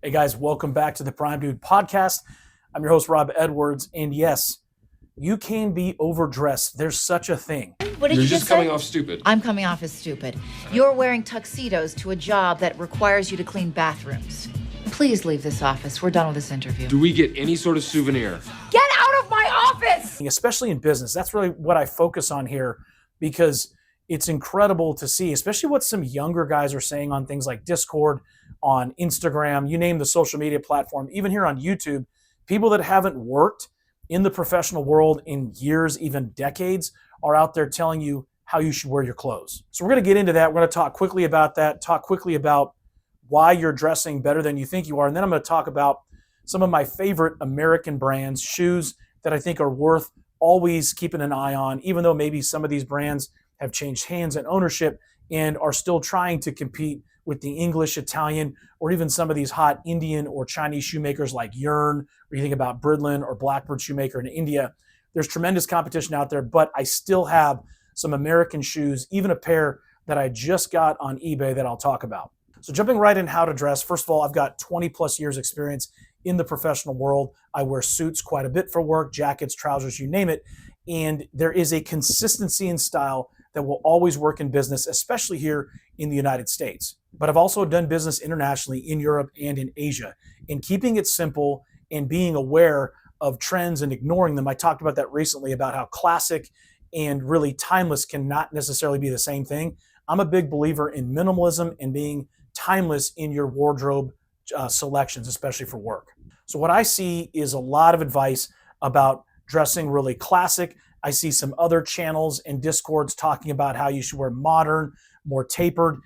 Hey guys, welcome back to the Prime Dude podcast. I'm your host, Rob Edwards, and yes, you can be overdressed. There's such a thing. What did You're you just just coming say? off stupid. I'm coming off as stupid. You're wearing tuxedos to a job that requires you to clean bathrooms. Please leave this office. We're done with this interview. Do we get any sort of souvenir? Get out of my office! Especially in business. That's really what I focus on here because it's incredible to see, especially what some younger guys are saying on things like Discord, on Instagram, you name the social media platform, even here on YouTube. People that haven't worked in the professional world in years, even decades, are out there telling you how you should wear your clothes. So we're going to get into that. We're going to talk quickly about that, talk quickly about why you're dressing better than you think you are. And then I'm going to talk about some of my favorite American brands, shoes that I think are worth always keeping an eye on, even though maybe some of these brands have changed hands and ownership and are still trying to compete with the English, Italian, or even some of these hot Indian or Chinese shoemakers like Yearn, or you think about Bridlin or Blackbird Shoemaker in India. There's tremendous competition out there, but I still have some American shoes, even a pair that I just got on eBay that I'll talk about. So jumping right in how to dress, first of all, I've got 20 plus years experience in the professional world. I wear suits quite a bit for work, jackets, trousers, you name it. And there is a consistency in style that will always work in business, especially here in the United States. But I've also done business internationally in Europe and in Asia. In keeping it simple and being aware of trends and ignoring them, I talked about that recently about how classic and really timeless cannot necessarily be the same thing. I'm a big believer in minimalism and being timeless in your wardrobe selections, especially for work. So what I see is a lot of advice about dressing really classic. I see some other channels and discords talking about how you should wear modern, more tapered.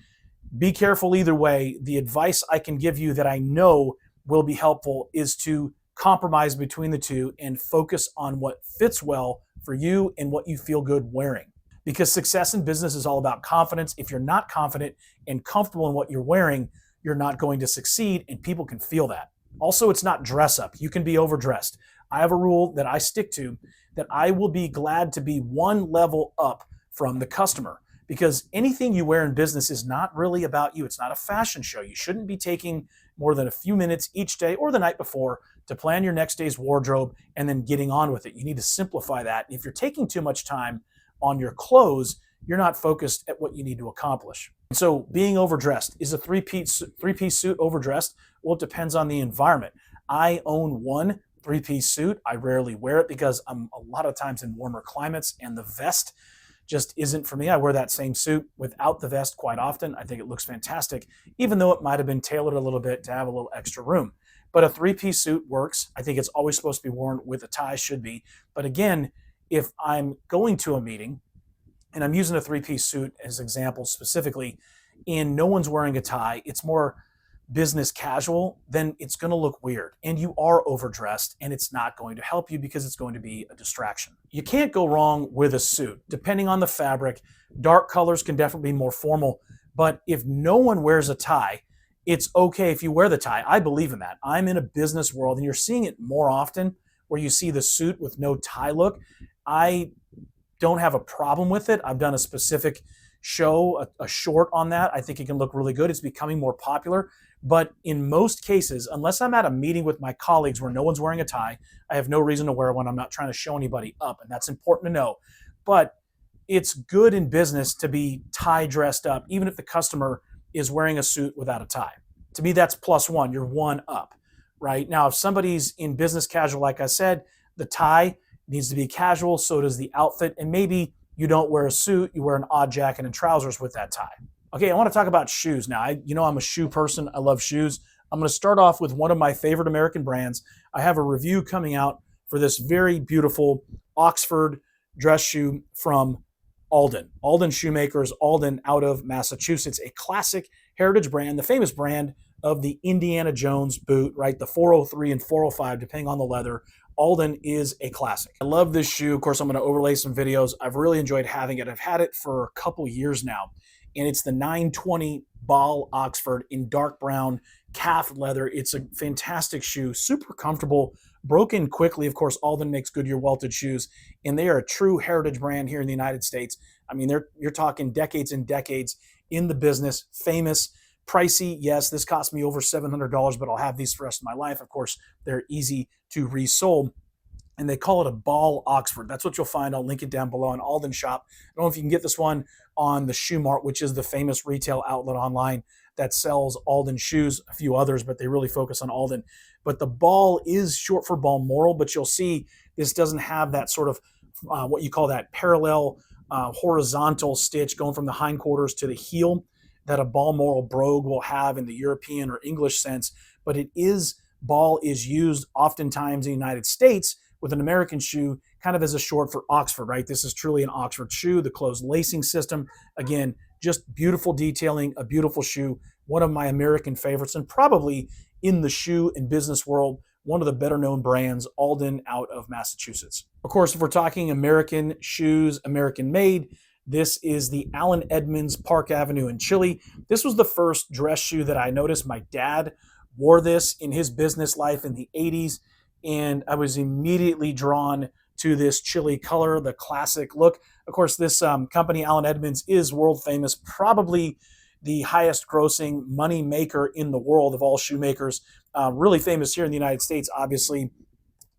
Be careful either way. The advice I can give you that I know will be helpful is to compromise between the two and focus on what fits well for you and what you feel good wearing. Because success in business is all about confidence. If you're not confident and comfortable in what you're wearing, you're not going to succeed, and people can feel that. Also, it's not dress up. You can be overdressed. I have a rule that I stick to that I will be glad to be one level up from the customer, because anything you wear in business is not really about you. It's not a fashion show. You shouldn't be taking more than a few minutes each day or the night before to plan your next day's wardrobe and then getting on with it. You need to simplify that. If you're taking too much time on your clothes, you're not focused at what you need to accomplish. So being overdressed, is a three-piece suit overdressed? Well, it depends on the environment. I own one three-piece suit. I rarely wear it because I'm a lot of times in warmer climates and the vest just isn't for me. I wear that same suit without the vest quite often. I think it looks fantastic, even though it might have been tailored a little bit to have a little extra room. But a three-piece suit works. I think it's always supposed to be worn with a tie, should be. But again, if I'm going to a meeting and I'm using a three-piece suit as example specifically, and no one's wearing a tie, it's more business casual, then it's going to look weird. And you are overdressed, and it's not going to help you because it's going to be a distraction. You can't go wrong with a suit. Depending on the fabric, dark colors can definitely be more formal. But if no one wears a tie, it's okay if you wear the tie. I believe in that. I'm in a business world, and you're seeing it more often where you see the suit with no tie look. I don't have a problem with it. I've done a specific show, a short on that. I think it can look really good. It's becoming more popular. But in most cases, unless I'm at a meeting with my colleagues where no one's wearing a tie, I have no reason to wear one. I'm not trying to show anybody up, and that's important to know. But it's good in business to be tie dressed up, even if the customer is wearing a suit without a tie. To me, that's plus one. You're one up, right? Now, if somebody's in business casual, like I said, the tie needs to be casual, so does the outfit, and maybe you don't wear a suit, you wear an odd jacket and trousers with that tie. Okay, I want to talk about shoes now. I'm a shoe person. I love shoes. I'm going to start off with one of my favorite American brands. I have a review coming out for this very beautiful Oxford dress shoe from Alden Shoemakers, Alden out of Massachusetts, a classic heritage brand, the famous brand of the Indiana Jones boot, right? The 403 and 405, depending on the leather. Alden is a classic. I love this shoe. Of course, I'm going to overlay some videos. I've really enjoyed having it. I've had it for a couple years now, and it's the 920 Ball Oxford in dark brown calf leather. It's a fantastic shoe, super comfortable, broken quickly. Of course, Alden makes Goodyear welted shoes, and they are a true heritage brand here in the United States. I mean, you're talking decades and decades in the business, famous Pricey, yes, this cost me over $700, but I'll have these for the rest of my life. Of course, they're easy to resole. And they call it a ball Oxford. That's what you'll find. I'll link it down below on Alden Shop. I don't know if you can get this one on the Shoe Mart, which is the famous retail outlet online that sells Alden shoes, a few others, but they really focus on Alden. But the ball is short for Balmoral, but you'll see this doesn't have that sort of what you call that parallel horizontal stitch going from the hindquarters to the heel that a Balmoral brogue will have in the European or English sense. But it is, ball is used oftentimes in the United States with an American shoe kind of as a short for Oxford, right? This is truly an Oxford shoe, the closed lacing system. Again, just beautiful detailing, a beautiful shoe, one of my American favorites, and probably in the shoe and business world, one of the better known brands, Alden out of Massachusetts. Of course, if we're talking American shoes, American made, this is the Allen Edmonds Park Avenue in Chile. This was the first dress shoe that I noticed. My dad wore this in his business life in the 80s. And I was immediately drawn to this chili color, the classic look. Of course, this company, Allen Edmonds, is world famous, probably the highest grossing money maker in the world of all shoemakers. Really famous here in the United States, obviously,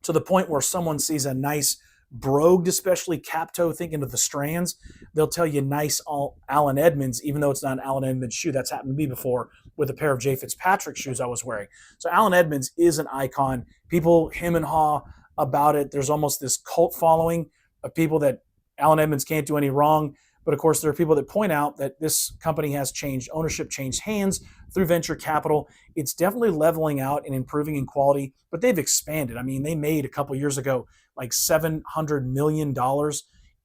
to the point where someone sees a nice brogued, especially cap toe, thinking of the strands, they'll tell you nice Allen Edmonds, even though it's not an Allen Edmonds shoe. That's happened to me before with a pair of J. Fitzpatrick shoes I was wearing. So Allen Edmonds is an icon. People hem and haw about it. There's almost this cult following of people that Allen Edmonds can't do any wrong. But of course, there are people that point out that this company has changed ownership, changed hands through venture capital. It's definitely leveling out and improving in quality, but they've expanded. I mean, they made a couple years ago like $700 million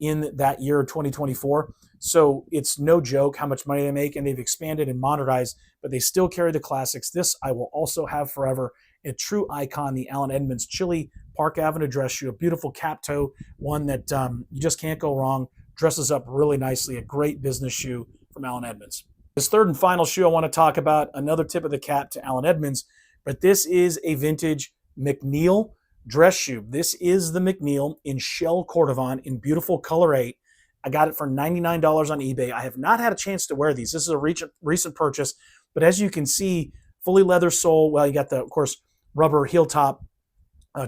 in that year, 2024. So it's no joke how much money they make, and they've expanded and modernized, but they still carry the classics. This I will also have forever. A true icon, the Allen Edmonds Chili Park Avenue dress shoe, a beautiful cap toe, one that you just can't go wrong. Dresses up really nicely, a great business shoe from Allen Edmonds. This third and final shoe I want to talk about, another tip of the cap to Allen Edmonds, but this is a vintage McNeal dress shoe. This is the McNeal in Shell Cordovan in beautiful color 8. I got it for $99 on eBay. I have not had a chance to wear these. This is a recent purchase, but as you can see, fully leather sole. Well, you got the, of course, rubber heel top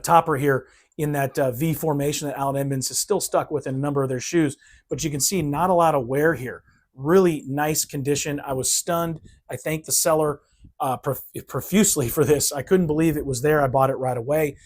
topper here in that V formation that Allen Edmonds is still stuck with in a number of their shoes, but you can see not a lot of wear here. Really nice condition. I was stunned. I thanked the seller profusely for this. I couldn't believe it was there. I bought it right away.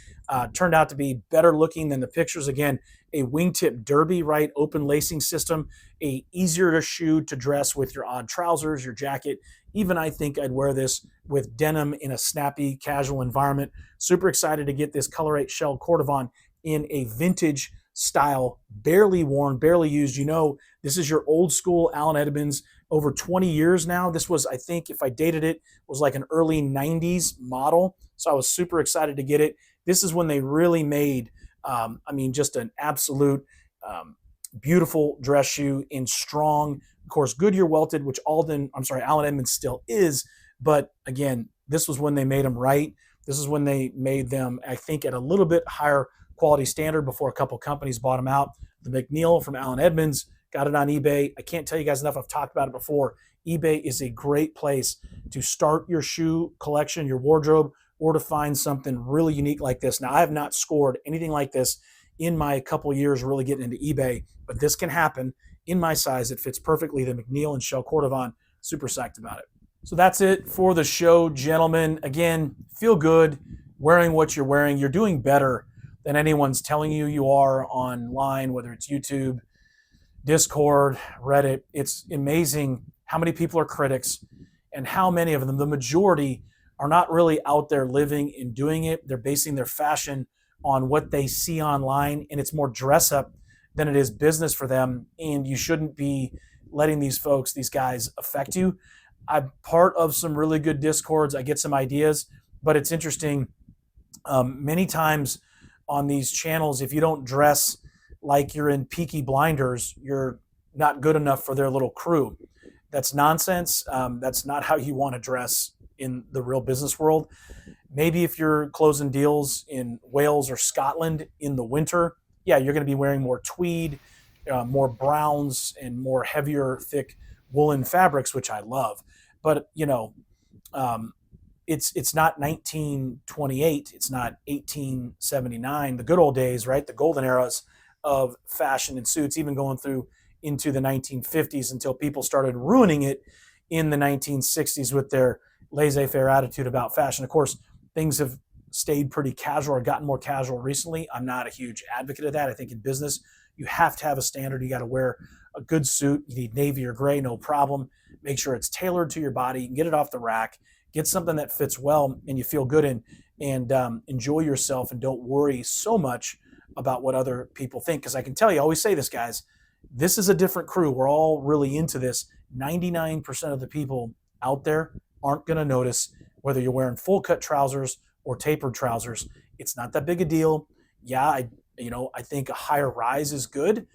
Turned out to be better looking than the pictures. Again, a wingtip derby, right? Open lacing system, a easier to shoe to dress with your odd trousers, your jacket. Even I think I'd wear this with denim in a snappy, casual environment. Super excited to get this Color 8 Shell Cordovan in a vintage style, barely worn, barely used. You know, this is your old school Allen Edmonds, over 20 years now. This was, I think, if I dated it, was like an early 90s model. So I was super excited to get it. This is when they really made, just an absolute beautiful dress shoe in strong, of course, Goodyear welted, which Allen Edmonds still is. But again, this was when they made them right. This is when they made them, I think, at a little bit higher quality standard before a couple companies bought them out. The McNeal from Allen Edmonds, got it on eBay. I can't tell you guys enough. I've talked about it before. eBay is a great place to start your shoe collection, your wardrobe, or to find something really unique like this. Now, I have not scored anything like this in my couple years really getting into eBay, but this can happen in my size. It fits perfectly. The McNeal and Shell Cordovan, super psyched about it. So that's it for the show, gentlemen. Again, feel good wearing what you're wearing. You're doing better than anyone's telling you you are online, whether it's YouTube, Discord, Reddit. It's amazing how many people are critics and how many of them, the majority, are not really out there living and doing it. They're basing their fashion on what they see online, and it's more dress up than it is business for them. And you shouldn't be letting these folks, these guys, affect you. I'm part of some really good Discords. I get some ideas, but it's interesting. Many times on these channels, if you don't dress like you're in Peaky Blinders, you're not good enough for their little crew. That's nonsense. That's not how you want to dress in the real business world. Maybe if you're closing deals in Wales or Scotland in the winter, yeah, you're going to be wearing more tweed, more browns, and more heavier, thick woolen fabrics, which I love. but it's not 1928, it's not 1879, the good old days, right? The golden eras of fashion and suits, even going through into the 1950s until people started ruining it in the 1960s with their laissez-faire attitude about fashion. Of course, things have stayed pretty casual or gotten more casual recently. I'm not a huge advocate of that. I think in business, you have to have a standard. You got to wear a good suit. You need navy or gray, no problem. Make sure it's tailored to your body. You can get it off the rack. Get something that fits well and you feel good in, and enjoy yourself, and don't worry so much about what other people think. Because I can tell you, I always say this, guys, this is a different crew. We're all really into this. 99% of the people out there aren't going to notice whether you're wearing full cut trousers or tapered trousers. It's not that big a deal. Yeah, I think a higher rise is good,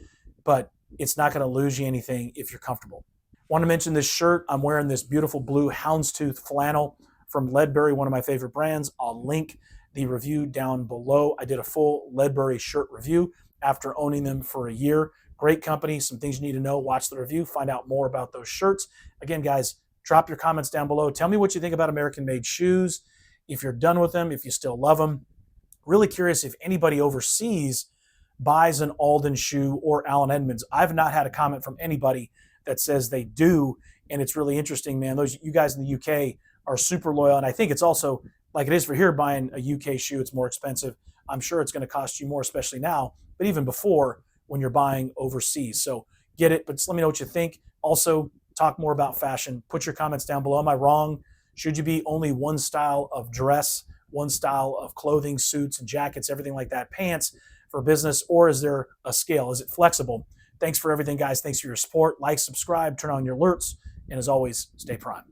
but it's not going to lose you anything if you're comfortable. Want to mention this shirt. I'm wearing this beautiful blue houndstooth flannel from Leadbury, one of my favorite brands. I'll link the review down below. I did a full Leadbury shirt review after owning them for a year. Great company, some things you need to know. Watch the review, find out more about those shirts. Again, guys, drop your comments down below. Tell me what you think about American-made shoes, if you're done with them, if you still love them. Really curious if anybody overseas buys an Alden shoe or Allen Edmonds. I've not had a comment from anybody that says they do, and it's really interesting, man. You guys in the UK are super loyal, and I think it's also, like it is for here, buying a UK shoe, it's more expensive. I'm sure it's going to cost you more, especially now, but even before when you're buying overseas. So get it, but just let me know what you think. Also, talk more about fashion. Put your comments down below. Am I wrong? Should you be only one style of dress, one style of clothing, suits and jackets, everything like that, pants for business, or is there a scale? Is it flexible? Thanks for everything, guys. Thanks for your support. Like, subscribe, turn on your alerts, and as always, stay prime.